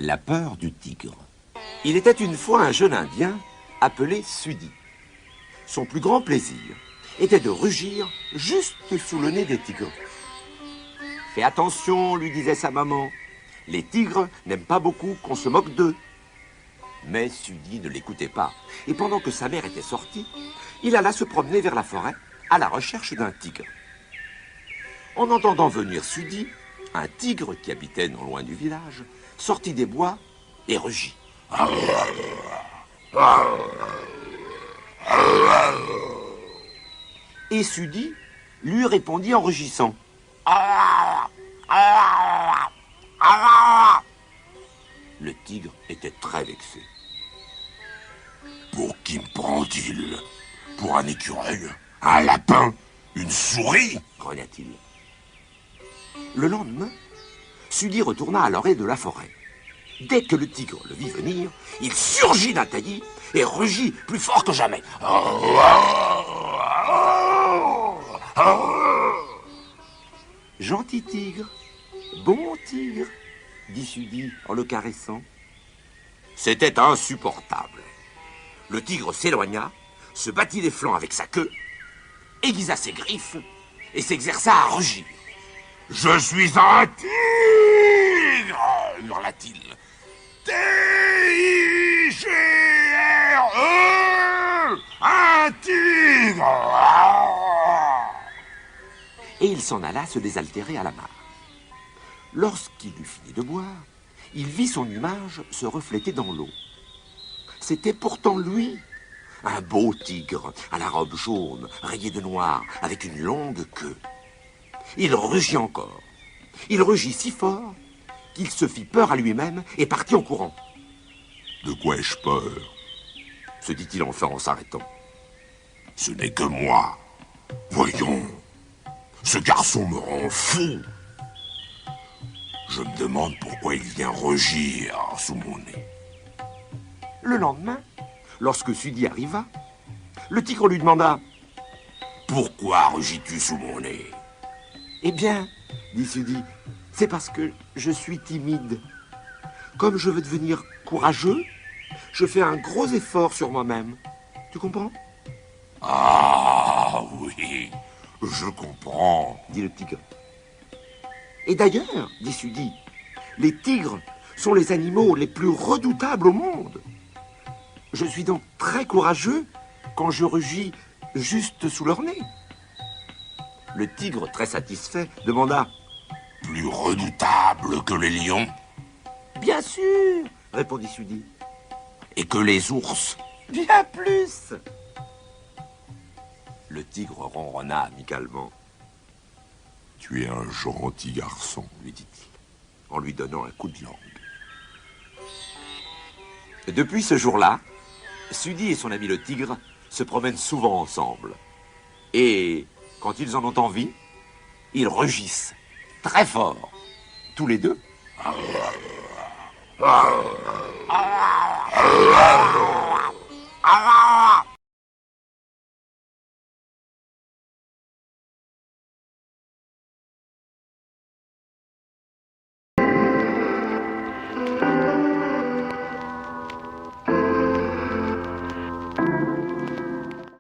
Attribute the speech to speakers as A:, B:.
A: La peur du tigre. Il était une fois un jeune Indien appelé Sudi. Son plus grand plaisir était de rugir juste sous le nez des tigres. « Fais attention, lui disait sa maman. Les tigres n'aiment pas beaucoup qu'on se moque d'eux. » Mais Sudi ne l'écoutait pas. Et pendant que sa mère était sortie, il alla se promener vers la forêt à la recherche d'un tigre. En entendant venir Sudi, un tigre qui habitait non loin du village sortit des bois et rugit. Et Sudi lui répondit en rugissant. Le tigre était très vexé.
B: Pour qui me prend-il? Pour un écureuil? Un lapin? Une souris?
A: Grogna-t-il. Le lendemain, Sudi retourna à l'orée de la forêt. Dès que le tigre le vit venir, il surgit d'un taillis et rugit plus fort que jamais. Gentil tigre, bon tigre, dit Sudi en le caressant. C'était insupportable. Le tigre s'éloigna, se battit les flancs avec sa queue, aiguisa ses griffes et s'exerça à rugir.
B: « Je suis un tigre !» hurla-t-il. T-I-G-R-E, un tigre!
A: Et il s'en alla se désaltérer à la mare. Lorsqu'il eut fini de boire, il vit son image se refléter dans l'eau. C'était pourtant lui, un beau tigre à la robe jaune, rayée de noir, avec une longue queue. Il rugit encore. Il rugit si fort qu'il se fit peur à lui-même et partit en courant.
B: « De quoi ai-je peur ?»
A: se dit-il enfin en s'arrêtant.
B: « Ce n'est que moi. Voyons, ce garçon me rend fou. Je me demande pourquoi il vient rugir sous mon nez. »
A: Le lendemain, lorsque Sudi arriva, le tigre lui demanda «
B: Pourquoi rugis-tu sous mon nez ?»
A: Eh bien, dit Sudi, c'est parce que je suis timide. Comme je veux devenir courageux, je fais un gros effort sur moi-même. Tu comprends?
B: Ah oui, je comprends,
A: dit le tigre. Et d'ailleurs, dit Sudi, les tigres sont les animaux les plus redoutables au monde. Je suis donc très courageux quand je rugis juste sous leur nez. Le tigre, très satisfait, demanda «
B: Plus redoutable que les lions? »
A: Bien sûr, répondit Sudi.
B: Et que les ours?
A: Bien plus. Le tigre ronronna amicalement.
B: Tu es un gentil garçon,
A: lui dit-il, en lui donnant un coup de langue. Depuis ce jour-là, Sudi et son ami le tigre se promènent souvent ensemble. Et quand ils en ont envie, ils rugissent très fort, tous les deux.